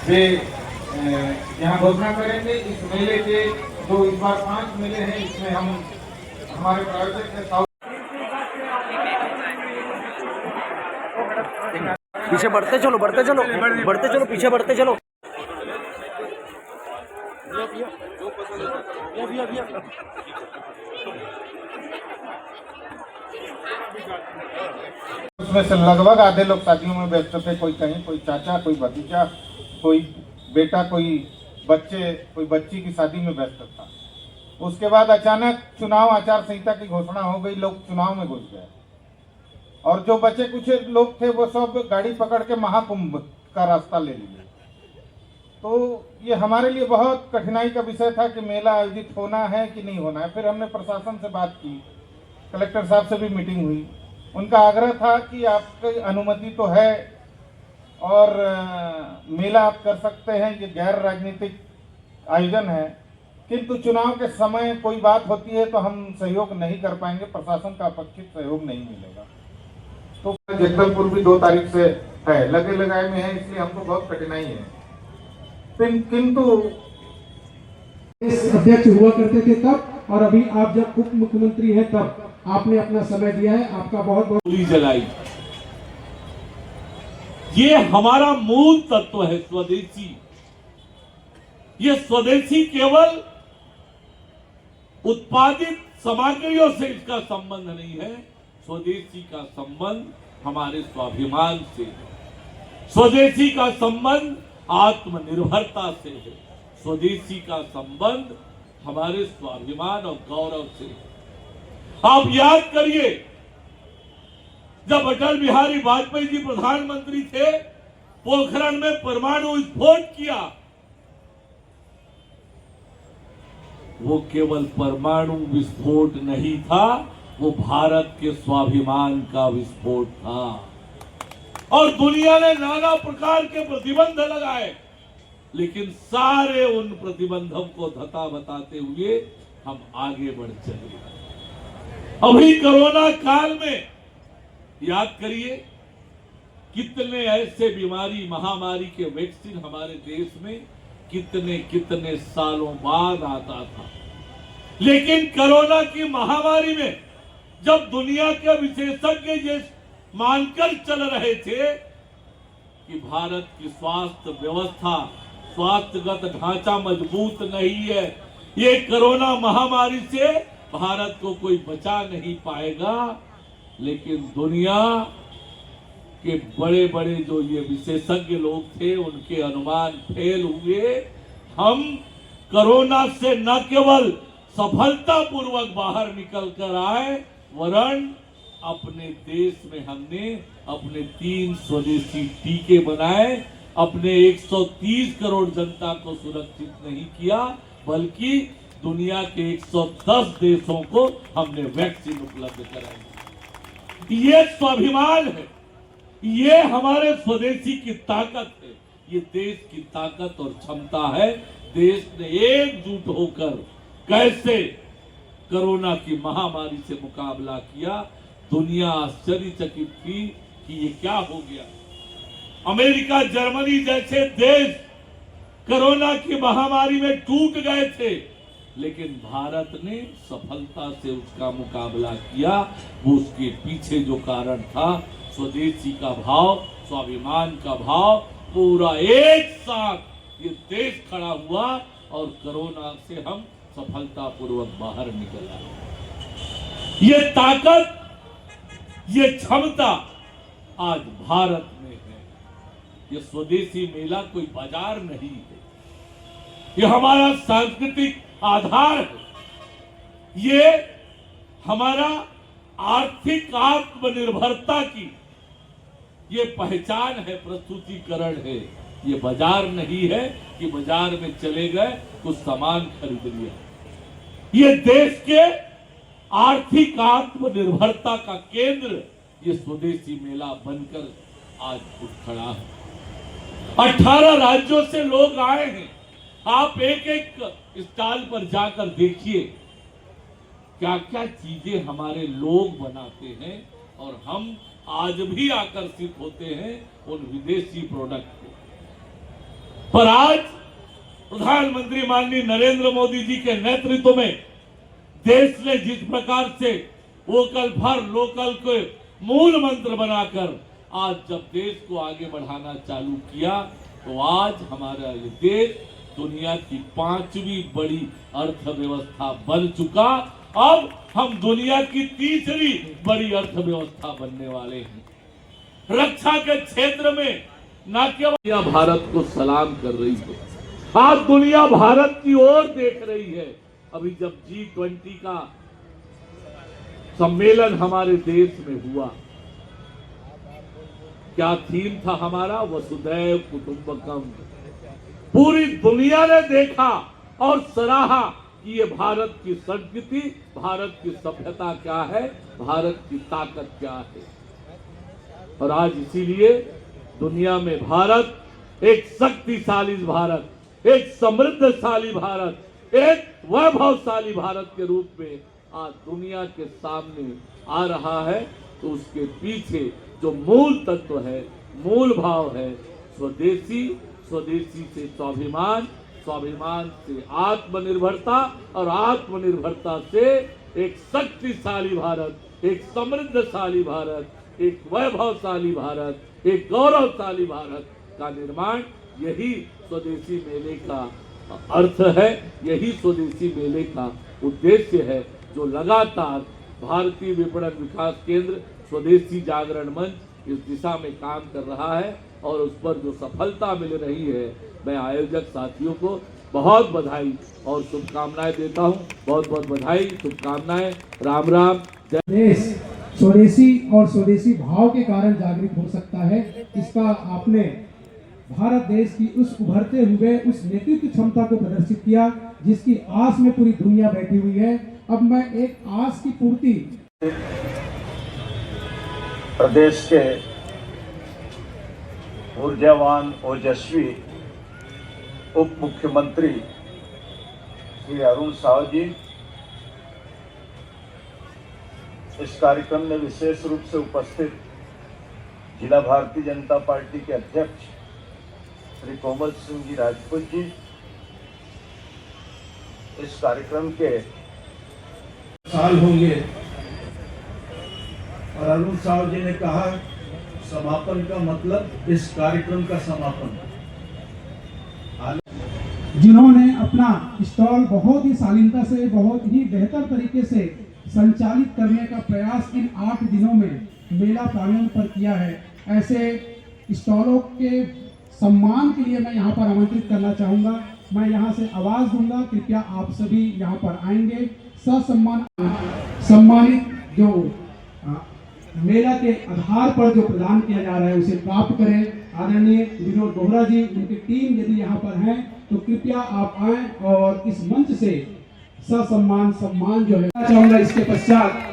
वे यहाँ घोषणा करेंगे। इस मेले के जो इस बार 5 मेले हैं, इसमें हम हमारे प्रायोजक के साथ पीछे बढ़ते चलो पीछे बढ़ते चलो। उसमें से लगभग आधे लोग शादियों में व्यस्त थे, कोई कहीं, कोई चाचा, कोई भतीजा, कोई बेटा, कोई बच्चे, कोई बच्ची की शादी में व्यस्त था। उसके बाद अचानक चुनाव आचार संहिता की घोषणा हो गई, लोग चुनाव में घुस गए और जो बचे कुछ लोग थे वो सब गाड़ी पकड़ के महाकुंभ का रास्ता ले लिए। तो ये हमारे लिए बहुत कठिनाई का विषय था कि मेला आयोजित होना है कि नहीं होना है। फिर हमने प्रशासन से बात की, कलेक्टर साहब से भी मीटिंग हुई। उनका आग्रह था कि आपकी अनुमति तो है और मेला आप कर सकते हैं, ये गैर राजनीतिक आयोजन है, किंतु चुनाव के समय कोई बात होती है तो हम सहयोग नहीं कर पाएंगे, प्रशासन का अपेक्षित सहयोग नहीं मिलेगा। तो जगदलपुर भी 2 तारीख से है, लगे लगाए में है, इसलिए हमको बहुत कठिनाई है। किंतु अध्यक्ष हुआ करते थे तब, और अभी आप जब उप मुख्यमंत्री हैं तब आपने अपना समय दिया है, आपका बहुत बहुत जलाई। ये हमारा मूल तत्व है स्वदेशी। ये स्वदेशी केवल उत्पादित सामग्रियों से इसका संबंध नहीं है, स्वदेशी का संबंध हमारे स्वाभिमान से है, स्वदेशी का संबंध आत्मनिर्भरता से है, स्वदेशी का संबंध हमारे स्वाभिमान और गौरव से है। आप याद करिए, जब अटल बिहारी वाजपेयी जी प्रधानमंत्री थे, पोखरण में परमाणु विस्फोट किया। वो केवल परमाणु विस्फोट नहीं था, वो भारत के स्वाभिमान का विस्फोट था। और दुनिया ने नाना प्रकार के प्रतिबंध लगाए, लेकिन सारे उन प्रतिबंधों को धता बताते हुए हम आगे बढ़ चले। अभी कोरोना काल में याद करिए, कितने ऐसे बीमारी महामारी के वैक्सीन हमारे देश में कितने सालों बाद आता था। लेकिन कोरोना की महामारी में जब दुनिया के विशेषज्ञ ये मानकर चल रहे थे कि भारत की स्वास्थ्य व्यवस्था, स्वास्थ्यगत ढांचा मजबूत नहीं है, ये कोरोना महामारी से भारत को कोई बचा नहीं पाएगा, लेकिन दुनिया के बड़े बड़े जो ये विशेषज्ञ लोग थे, उनके अनुमान फेल हुए। हम कोरोना से न केवल सफलतापूर्वक बाहर निकल कर आए, वरन अपने देश में हमने अपने 3 स्वदेशी टीके बनाए, अपने 130 करोड़ जनता को सुरक्षित नहीं किया, बल्कि दुनिया के 110 देशों को हमने वैक्सीन उपलब्ध कराई। ये स्वाभिमान है, ये हमारे स्वदेशी की ताकत है, ये देश की ताकत और क्षमता है। देश ने एकजुट होकर कैसे कोरोना की महामारी से मुकाबला किया, दुनिया आश्चर्यचकित थी कि ये क्या हो गया। अमेरिका, जर्मनी जैसे देश कोरोना की महामारी में टूट गए थे, लेकिन भारत ने सफलता से उसका मुकाबला किया। वो उसके पीछे जो कारण था, स्वदेशी का भाव, स्वाभिमान का भाव, पूरा एक साथ ये देश खड़ा हुआ और कोरोना से हम सफलतापूर्वक बाहर निकल आए। ये ताकत, ये क्षमता आज भारत में है। ये स्वदेशी मेला कोई बाजार नहीं है, ये हमारा सांस्कृतिक आधार है, ये हमारा आर्थिक आत्मनिर्भरता की ये पहचान है, प्रस्तुतिकरण है। ये बाजार नहीं है कि बाजार में चले गए कुछ सामान खरीद लिया। ये देश के आर्थिक आत्मनिर्भरता का केंद्र ये स्वदेशी मेला बनकर आज उठ खड़ा है। 18 राज्यों से लोग आए हैं। आप एक एक स्टॉल पर जाकर देखिए क्या क्या चीजें हमारे लोग बनाते हैं, और हम आज भी आकर्षित होते हैं उन विदेशी प्रोडक्ट को। पर आज प्रधानमंत्री माननीय नरेंद्र मोदी जी के नेतृत्व में देश ने जिस प्रकार से वोकल फॉर लोकल को मूल मंत्र बनाकर आज जब देश को आगे बढ़ाना चालू किया, तो आज हमारा ये देश दुनिया की 5वीं बड़ी अर्थव्यवस्था बन चुका। अब हम दुनिया की 3री बड़ी अर्थव्यवस्था बनने वाले हैं। रक्षा के क्षेत्र में न केवल भारत को सलाम कर रही है, आज दुनिया भारत की ओर देख रही है। अभी जब G20 का सम्मेलन हमारे देश में हुआ, क्या थीम था हमारा? वसुधैव कुटुंबकम। पूरी दुनिया ने देखा और सराहा कि ये भारत की संस्कृति, भारत की सभ्यता क्या है, भारत की ताकत क्या है। और आज इसीलिए दुनिया में भारत एक शक्तिशाली भारत, एक समृद्धशाली भारत, एक वैभवशाली भारत के रूप में आज दुनिया के सामने आ रहा है। तो उसके पीछे जो मूल तत्व है, मूल भाव है स्वदेशी, स्वदेशी से स्वाभिमान, स्वाभिमान से आत्मनिर्भरता और आत्मनिर्भरता से एक शक्तिशाली भारत, एक समृद्धशाली भारत, एक वैभवशाली भारत, एक गौरवशाली भारत का निर्माण। यही स्वदेशी मेले का अर्थ है, यही स्वदेशी मेले का उद्देश्य है, जो लगातार भारतीय विपणन विकास केंद्र स्वदेशी जागरण मंच इस दिशा में काम कर रहा है। और उस पर जो सफलता मिल रही है, मैं आयोजक साथियों को बहुत बधाई और शुभकामनाएं देता हूं। बहुत बहुत बधाई, शुभकामनाएं, राम राम। देश स्वदेशी और स्वदेशी भाव के कारण जागृत हो सकता है, इसका आपने भारत देश की उस उभरते हुए उस नेतृत्व क्षमता को प्रदर्शित किया जिसकी आस में पूरी दुनिया बैठी हुई है। अब मैं एक आस की पूर्ति प्रदेश के ऊर्जावान ओजस्वी उप मुख्यमंत्री श्री अरुण साव जी इस कार्यक्रम में विशेष रूप से उपस्थित जिला भारतीय जनता पार्टी के अध्यक्ष श्री कोमल सिंह जी राजपूत जी, इस कार्यक्रम के साल होंगे और अरुण साव जी ने कहा समापन का मतलब इस कार्यक्रम का समापन। जिन्होंने अपना स्टॉल बहुत ही शालीनता से, बहुत ही बेहतर तरीके से संचालित करने का प्रयास इन 8 दिनों में मेला प्रांगण पर किया है, ऐसे स्टॉलों के सम्मान के लिए मैं यहाँ पर आमंत्रित करना चाहूँगा। मैं यहाँ से आवाज़ दूंगा, कृपया आप सभी यहाँ पर आएंगे, ससम्मान सम्मानित जो मेला के आधार पर जो प्रदान किया जा रहा है उसे प्राप्त करें। आदरणीय विनोद बोहरा जी, उनकी टीम यदि यहाँ पर है तो कृपया आप आएं और इस मंच से ससम्मान सम्मान जो है चाहूंगा। इसके पश्चात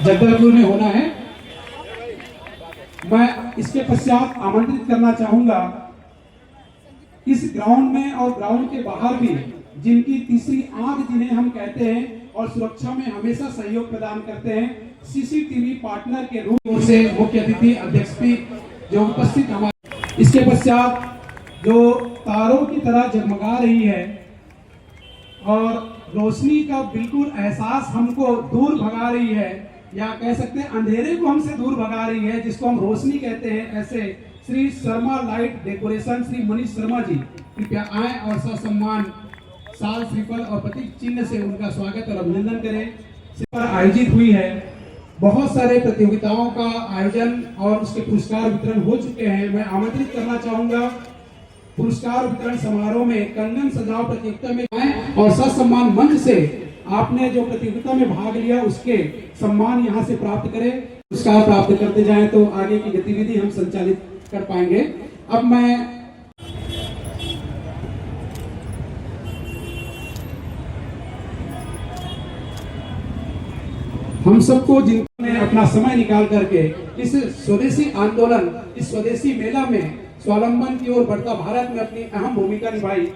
जगदलपुर में होना है। मैं इसके पश्चात आमंत्रित करना चाहूंगा इस ग्राउंड में और ग्राउंड के बाहर भी जिनकी तीसरी आंख जिन्हें हम कहते हैं और सुरक्षा में हमेशा सहयोग प्रदान करते हैं, सीसीटीवी पार्टनर के रूप से मुख्य अतिथि अध्यक्ष जो उपस्थित हमारे। इसके पश्चात जो तारों की तरह जगमगा रही है और रोशनी का बिल्कुल एहसास हमको दूर भगा रही है, या कह सकते हैं अंधेरे को हमसे दूर भगा रही है, जिसको हम रोशनी कहते हैं, ऐसे श्री शर्मा लाइट डेकोरेशन श्री मनीष शर्मा जी कृपया आए और ससम्मान साल श्रीफल और प्रतीक चिन्ह से उनका स्वागत और अभिनंदन करें। पर आयोजित हुई है, बहुत सारे प्रतियोगिताओं का आयोजन और उसके पुरस्कार वितरण हो चुके हैं। मैं आमंत्रित करना चाहूंगा पुरस्कार वितरण समारोह में कंगन सजाओ प्रतियोगिता में आए और ससम्मान मंच से आपने जो प्रतियोगिता में भाग लिया उसके सम्मान यहां से प्राप्त करें। पुरस्कार प्राप्त करते जाएं तो आगे की गतिविधि हम संचालित कर पाएंगे। अब मैं हम सबको जिन्होंने अपना समय निकाल करके इस स्वदेशी आंदोलन, इस स्वदेशी मेला में स्वावलंबन की ओर बढ़ता भारत में अपनी अहम भूमिका निभाई।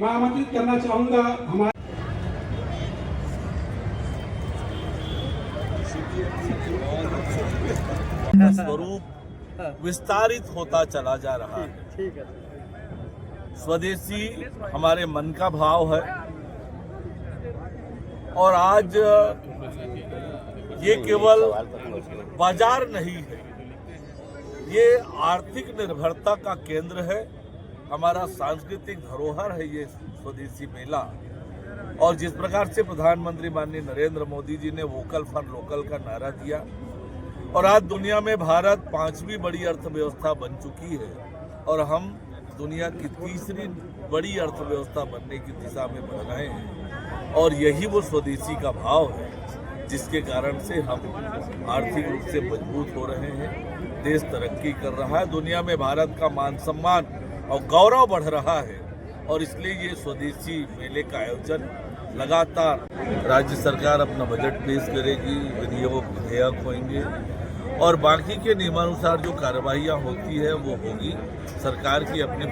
मैं आमंत्रित करना चाहूंगा हमारे स्वरूप विस्तारित होता चला जा रहा है। स्वदेशी हमारे मन का भाव है और आज ये केवल बाजार नहीं है, ये आर्थिक निर्भरता का केंद्र है, हमारा सांस्कृतिक धरोहर है ये स्वदेशी मेला। और जिस प्रकार से प्रधानमंत्री माननीय नरेंद्र मोदी जी ने वोकल फॉर लोकल का नारा दिया और आज दुनिया में भारत 5वीं बड़ी अर्थव्यवस्था बन चुकी है और हम दुनिया की 3री बड़ी अर्थव्यवस्था बनने की दिशा में बढ़ रहे हैं और यही वो स्वदेशी का भाव है जिसके कारण से हम आर्थिक रूप से मजबूत हो रहे हैं। देश तरक्की कर रहा है, दुनिया में भारत का मान सम्मान और गौरव बढ़ रहा है और इसलिए ये स्वदेशी मेले का आयोजन लगातार राज्य सरकार अपना बजट पेश करेगी, विधेयक होंगे और बाकी के नियमानुसार जो कार्रवाइयाँ होती है वो होगी। सरकार की अपनी